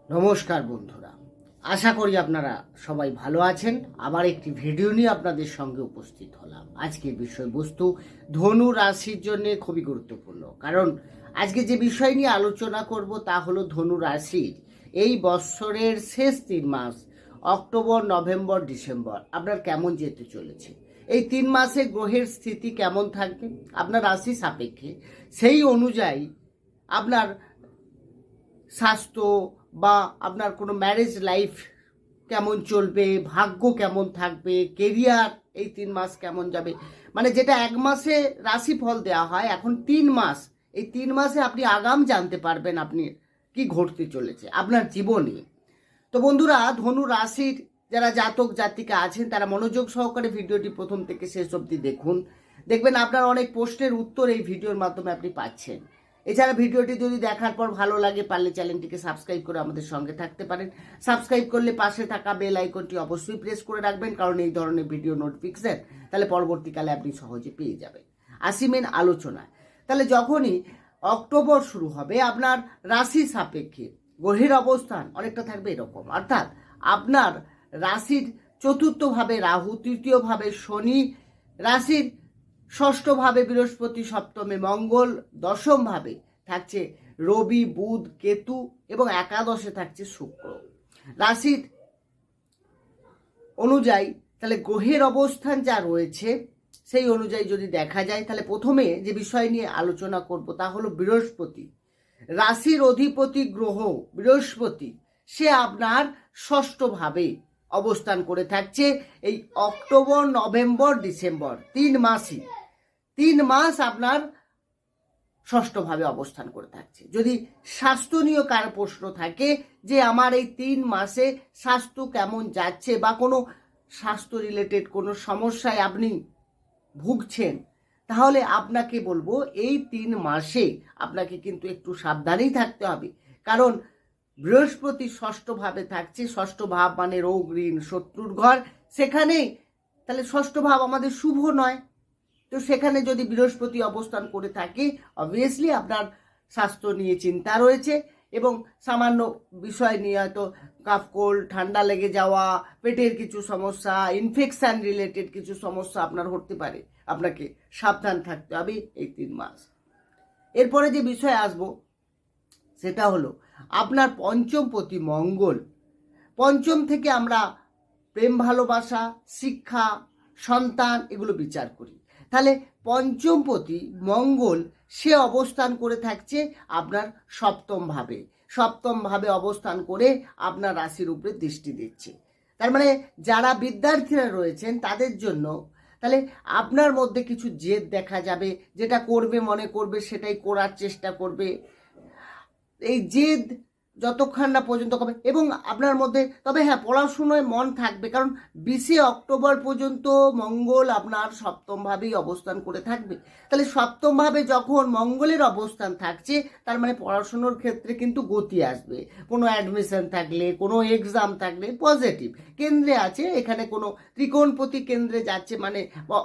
নমস্কার বন্ধুরা, আশা করি আপনারা সবাই ভালো আছেন। আবার একটি ভিডিও নিয়ে আপনাদের সঙ্গে উপস্থিত হলাম। আজকের বিষয়বস্তু ধনু রাশির জন্য খুবই গুরুত্বপূর্ণ, কারণ আজকে যে বিষয় নিয়ে আলোচনা করব তা হলো ধনু রাশির এই বৎসরের শেষ 3 মাস অক্টোবর, নভেম্বর, ডিসেম্বর আপনার কেমন যেতে চলেছে। এই 3 মাসে গ্রহের স্থিতি কেমন থাকবে আপনার রাশি সাপেক্ষে, সেই অনুযায়ী আপনার স্বাস্থ্য বা আপনার কোনো ম্যারেজ লাইফ কেমন চলবে, ভাগ্য কেমন থাকবে, কেরিয়ার এই 3 মাস কেমন যাবে, মানে যেটা 1 মাসে রাশিফল দেওয়া হয়, এখন 3 মাস, এই 3 মাসে আপনি আগাম জানতে পারবেন আপনি কি ঘটতে চলেছে আপনার জীবনে। তো বন্ধুরা, ধনু রাশির যারা জাতক জাতিকা আছেন তারা মনোযোগ সহকারে ভিডিওটি প্রথম থেকে শেষ অবধি দেখুন। দেখবেন আপনার অনেক প্রশ্নের উত্তর এই ভিডিওর মাধ্যমে আপনি পাচ্ছেন। এছাড়া ভিডিওটি যদি দেখার পর ভালো লাগে, পারলে চ্যানেলটিকে সাবস্ক্রাইব করে আমাদের সঙ্গে থাকতে পারেন। সাবস্ক্রাইব করলে পাশে থাকা বেল আইকনটি অবশ্যই প্রেস করে রাখবেন, কারণ এই ধরনের ভিডিও নোটিফিকেশন তাহলে পরবর্তীকালে আপনি সহজে পেয়ে যাবেন। আসি মেন আলোচনায়। তাহলে যখনই অক্টোবর শুরু হবে, আপনার রাশি সাপেক্ষে গ্রহের অবস্থান অনেকটা থাকবে এরকম, অর্থাৎ আপনার রাশির চতুর্থভাবে রাহু, তৃতীয়ভাবে শনি, রাশির ষষ্ঠভাবে বৃহস্পতি, সপ্তমে মঙ্গল, দশমভাবে থাকছে রবি, বুধ, কেতু এবং একাদশে থাকছে শুক্র। রাশির অনুযায়ী তাহলে গ্রহের অবস্থান যা রয়েছে সেই অনুযায়ী যদি দেখা যায়, তাহলে প্রথমে যে বিষয় নিয়ে আলোচনা করব তা হলো বৃহস্পতি। রাশির অধিপতি গ্রহ বৃহস্পতি, সে আপনার ষষ্ঠভাবে অবস্থান করে থাকছে এই অক্টোবর, নভেম্বর, ডিসেম্বর 3 মাসই। 3 মাস আপনার ষষ্ঠভাবে অবস্থান করে থাকছে। যদি স্বাস্থ্য নিয়ে কারো প্রশ্ন থাকে যে আমার এই 3 মাসে স্বাস্থ্য কেমন যাচ্ছে বা কোনো স্বাস্থ্য রিলেটেড কোনো সমস্যায় আপনি ভুগছেন, তাহলে আপনাকে বলবো এই 3 মাসে আপনাকে কিন্তু একটু সাবধানেই থাকতে হবে, কারণ বৃহস্পতি ষষ্ঠভাবে থাকছে। ষষ্ঠ ভাব মানে রোগ, ঋণ, শত্রুর ঘর, সেখানেই তাহলে ষষ্ঠ ভাব আমাদের শুভ নয়। তো সেখানে যদি বৃহস্পতি অবস্থান করে থাকে, অবভিয়াসলি আপনার স্বাস্থ্য নিয়ে চিন্তা রয়েছে এবং সামান্য বিষয় নিয়ে হয়তো কাফ, কোল্ড, ঠান্ডা লেগে যাওয়া, পেটের কিছু সমস্যা, ইনফেকশন রিলেটেড কিছু সমস্যা আপনার হতে পারে। আপনাকে সাবধান থাকতে হবে এই 3 মাস। এরপরে যে বিষয়ে আসব সেটা হলো আপনার পঞ্চমপতি মঙ্গল। পঞ্চম থেকে আমরা প্রেম, ভালোবাসা, শিক্ষা, সন্তান এগুলো বিচার করি। তাহলে পঞ্চমপতি মঙ্গল সে অবস্থান করে থাকছে আপনার সপ্তমভাবে। সপ্তমভাবে অবস্থান করে আপনার রাশির উপরে দৃষ্টি দিচ্ছে। তার মানে যারা বিদ্যার্থীরা রয়েছেন তাদের জন্য তাহলে আপনার মধ্যে কিছু জেদ দেখা যাবে, যেটা করবে মনে করবে সেটাই করার চেষ্টা করবে। এই জেদ যতক্ষণ না পর্যন্ত কমে, এবং আপনার মধ্যে, তবে হ্যাঁ, পড়াশুনোয় মন থাকবে, কারণ 20শে অক্টোবর পর্যন্ত মঙ্গল আপনার সপ্তমভাবেই অবস্থান করে থাকবে। তাহলে সপ্তমভাবে যখন মঙ্গলের অবস্থান থাকছে, তার মানে পড়াশুনোর ক্ষেত্রে কিন্তু গতি আসবে। কোনো অ্যাডমিশন থাকলে, কোনো এক্সাম থাকলে পজিটিভ কেন্দ্রে আছে, এখানে কোনো ত্রিকোণপতি কেন্দ্রে যাচ্ছে মানে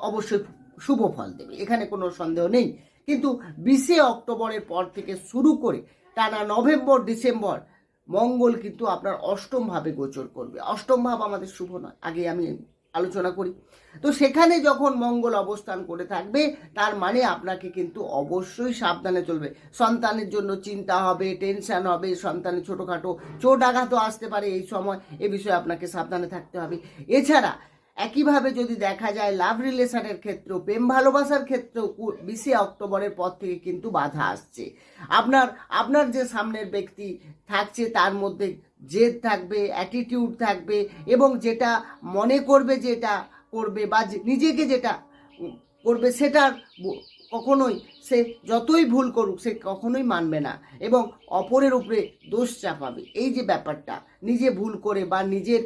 অবশ্যই শুভ ফল দেবে, এখানে কোনো সন্দেহ নেই। কিন্তু 20শে অক্টোবরের পর থেকে শুরু করে টানা নভেম্বর, ডিসেম্বর মঙ্গল কিন্তু আপনার অষ্টম ভাবে গোচর করবে। অষ্টম ভাব আমাদের শুভ নয়, আগে আমি আলোচনা করি। তো সেখানে যখন মঙ্গল অবস্থান করে থাকবে, তার মানে আপনাকে কিন্তু অবশ্যই সাবধানে চলবে। সন্তানের জন্য চিন্তা হবে, টেনশন হবে, সন্তানের ছোটোখাটো চোট আঘাতও আসতে পারে এই সময়, এ বিষয়ে আপনাকে সাবধানে থাকতে হবে। এছাড়া একইভাবে যদি দেখা যায় লাভ রিলেশনের ক্ষেত্রেও, প্রেম ভালোবাসার ক্ষেত্রেও 20শে অক্টোবরের পর থেকে কিন্তু বাধা আসছে। আপনার যে সামনের ব্যক্তি থাকছে তার মধ্যে জেদ থাকবে, অ্যাটিটিউড থাকবে, এবং যেটা মনে করবে যেটা করবে বা নিজেকে যেটা করবে সেটার কখনোই, সে যতই ভুল করুক সে কখনোই মানবে না এবং অপরের উপরে দোষ চাপাবে। এই যে ব্যাপারটা, নিজে ভুল করে বা নিজের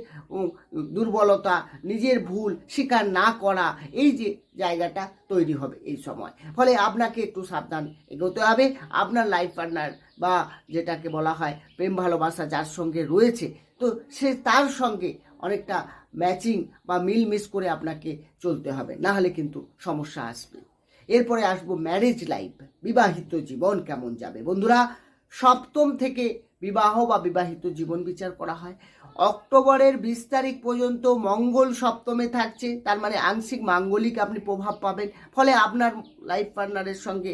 দুর্বলতা, নিজের ভুল স্বীকার না করা, এই যে জায়গাটা তৈরি হবে এই সময়। ফলে আপনাকে একটু সাবধান এগোতে হবে। আপনার লাইফ পার্টনার বা যেটাকে বলা হয় প্রেম ভালোবাসা যার সঙ্গে রয়েছে, তো সে তার সঙ্গে অনেকটা ম্যাচিং বা মিল করে আপনাকে চলতে হবে, না হলে কিন্তু সমস্যা আসবে। এরপরে আসবো ম্যারেজ লাইফ, বিবাহিত জীবন কেমন যাবে। বন্ধুরা, সপ্তম থেকে বিবাহ বা বিবাহিত জীবন বিচার করা হয়। অক্টোবরের 20 তারিখ পর্যন্ত মঙ্গল সপ্তমে থাকছে, তার মানে আংশিক মাঙ্গলিক আপনি প্রভাব পাবেন। ফলে আপনার লাইফ পার্টনারের সঙ্গে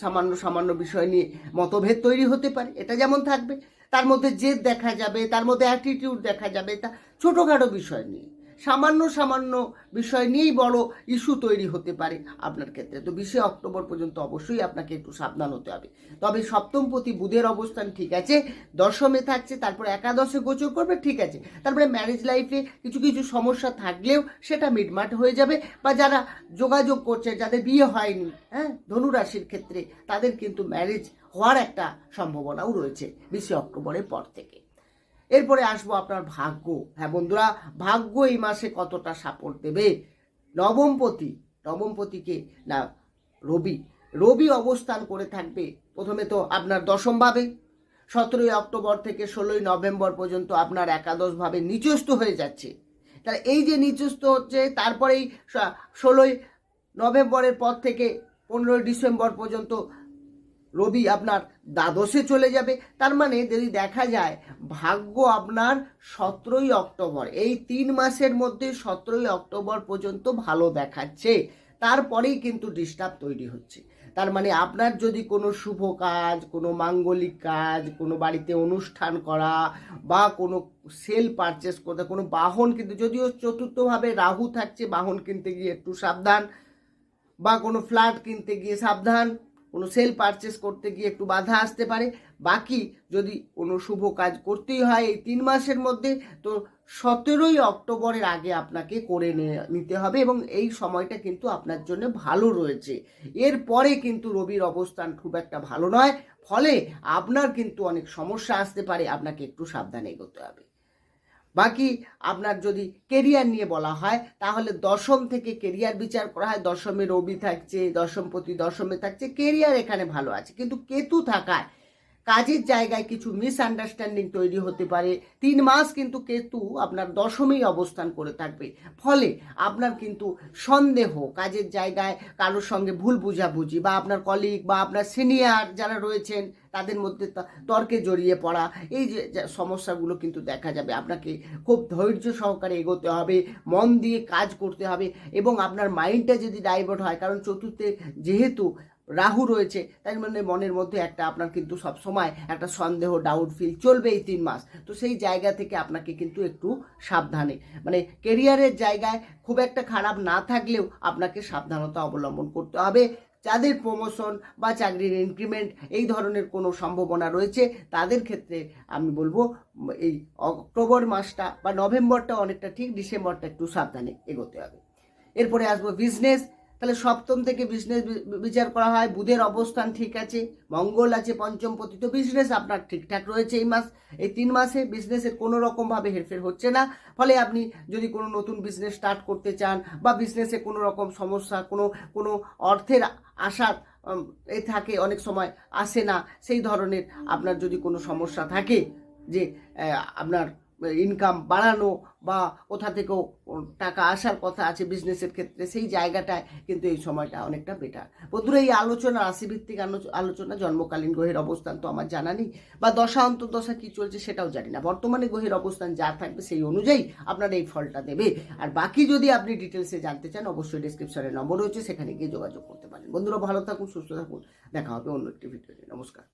সামান্য সামান্য বিষয় নিয়ে মতভেদ তৈরি হতে পারে, এটা যেমন থাকবে। তার মধ্যে জেদ দেখা যাবে, তার মধ্যে অ্যাটিটিউড দেখা যাবে, তা ছোটোখাটো বিষয় নিয়ে সামান্য সামান্য বিষয় নিয়েই বড় ইস্যু তৈরি হতে পারে আপনার ক্ষেত্রে। তো 20 অক্টোবর পর্যন্ত অবশ্যই আপনাকে একটু সাবধান হতে হবে। তবে সপ্তমপতি বুধের অবস্থান ঠিক আছে, দশমে থাকছে, তারপরে একাদশে গোচর করবে, ঠিক আছে। তারপরে ম্যারেজ লাইফে কিছু কিছু সমস্যা থাকলেও সেটা মিটমাট হয়ে যাবে, বা যারা যোগাযোগ করছে, যাদের বিয়ে হয়নি, হ্যাঁ, ধনুরাশির ক্ষেত্রে তাদের কিন্তু ম্যারেজ হওয়ার একটা সম্ভাবনাও রয়েছে 20 অক্টোবরের পর থেকে। এরপরে আসবো আপনার ভাগ্য। হ্যাঁ বন্ধুরা, ভাগ্য এই মাসে কতটা সাপোর্ট দেবে? নবমপতিকে না রবি অবস্থান করে থাকবে প্রথমে তো আপনার দশম ভাবে। 17 অক্টোবর থেকে 16 নভেম্বর পর্যন্ত আপনার একাদশ ভাবে নিচস্থ হয়ে যাচ্ছে। তাহলে এই যে নিচস্থ হচ্ছে, তারপরেই 16 নভেম্বরের পর থেকে 15 ডিসেম্বর পর্যন্ত রবি আপনার দ্বাদশে চলে যাবে। তার মানে যদি দেখা যায় ভাগ্য আপনার 17 অক্টোবর, এই 3 মাসের মধ্যে 17 অক্টোবর পর্যন্ত ভালো দেখাচ্ছে, তারপরেই কিন্তু ডিস্টার্ব তৈরি হচ্ছে। তার মানে আপনার যদি কোনো শুভ কাজ, কোনো মাঙ্গলিক কাজ, কোনো বাড়িতে অনুষ্ঠান করা, বা কোনো সেল পারচেস করতে, কোনো বাহন কিন্তু, যদিও চতুর্থভাবে রাহু থাকছে, বাহন কিনতে গিয়ে একটু সাবধান, বা কোনো ফ্ল্যাট কিনতে গিয়ে সাবধান, কোনো সেল পারচেস করতে গিয়ে একটু বাধা আসতে পারে। বাকি যদি কোনো শুভ কাজ করতেই হয় এই 3 মাসের মধ্যে, তো 17 অক্টোবরের আগে আপনাকে করে নিতে হবে, এবং এই সময়টা কিন্তু আপনার জন্য ভালো রয়েছে। এরপরে কিন্তু রবির অবস্থান খুব একটা ভালো নয়, ফলে আপনার কিন্তু অনেক সমস্যা আসতে পারে, আপনাকে একটু সাবধানে এগোতে হবে। বাকি আপনার যদি কেরিয়ার নিয়ে বলা হয়, তাহলে দশম থেকে কেরিয়ার বিচার করা হয়। দশমে রবি থাকছে, দশমপতি দশমে থাকছে, কেরিয়ার এখানে ভালো আছে, কিন্তু কেতু থাকায় কাজের জায়গায় কিছু মিসআন্ডারস্ট্যান্ডিং তৈরি হতে পারে। 3 মাস কিন্তু কেতু আপনার দশমেই অবস্থান করে থাকবে, ফলে আপনার কিন্তু সন্দেহ, কাজের জায়গায় কারোর সঙ্গে ভুল বুঝাবুঝি, বা আপনার কলিগ বা আপনার সিনিয়র যারা রয়েছেন তাদের মধ্যে তর্কে জড়িয়ে পড়া, এই যে সমস্যাগুলো কিন্তু দেখা যাবে। আপনাকে খুব ধৈর্য সহকারে এগোতে হবে, মন দিয়ে কাজ করতে হবে, এবং আপনার মাইন্ডটা যদি ডাইভার্ট হয়, কারণ চতুর্থে যেহেতু রাহু রয়েছে, তাই মানে মনের মধ্যে একটা আপনার কিন্তু সবসময় একটা সন্দেহ, ডাউট ফিল চলবে এই 3 মাস। তো সেই জায়গা থেকে আপনাকে কিন্তু একটু সাবধানে, মানে কেরিয়ারের জায়গায় খুব একটা খারাপ না থাকলেও আপনাকে সাবধানতা অবলম্বন করতে হবে। যাদের প্রমোশন বা চাকরির ইনক্রিমেন্ট এই ধরনের কোনো সম্ভাবনা রয়েছে, তাদের ক্ষেত্রে আমি বলবো এই অক্টোবর মাসটা বা নভেম্বরটা অনেকটা ঠিক, ডিসেম্বরটা একটু সাবধানে এগোতে হবে। এরপরে আসবো বিজনেস। তাহলে সপ্তম থেকে বিজনেস বিচার করা হয়, বুধের অবস্থান ঠিক আছে, মঙ্গল আছে পঞ্চমপতি, তো বিজনেস আপনার ঠিকঠাক রয়েছে এই মাস। এই 3 মাসে বিজনেসের কোনো রকমভাবে হেরফের হচ্ছে না, ফলে আপনি যদি কোনো নতুন বিজনেস স্টার্ট করতে চান, বা বিজনেসে কোনো রকম সমস্যা, কোনো অর্থের আশা এ থাকে, অনেক সময় আসে না, সেই ধরনের আপনার যদি কোনো সমস্যা থাকে, যে আপনার ইনকাম বাড়ানো বা কোথা থেকেও টাকা আসার কথা আছে বিজনেসের ক্ষেত্রে, সেই জায়গাটায় কিন্তু এই সময়টা অনেকটা বেটার। বন্ধুরা, এই আলোচনা রাশিভিত্তিক আলোচনা, জন্মকালীন গ্রহের অবস্থান তো আমার জানা নেই, বা দশা অন্তর্দশা কী চলছে সেটাও জানি না। বর্তমানে গ্রহের অবস্থান যা থাকবে সেই অনুযায়ী আপনার এই ফলটা দেবে। আর বাকি যদি আপনি ডিটেলসে জানতে চান, অবশ্যই ডেসক্রিপশনে নম্বর রয়েছে, সেখানে গিয়ে যোগাযোগ করতে পারেন। বন্ধুরা, ভালো থাকুন, সুস্থ থাকুন, দেখা হবে অন্য একটি ভিডিওতে। নমস্কার।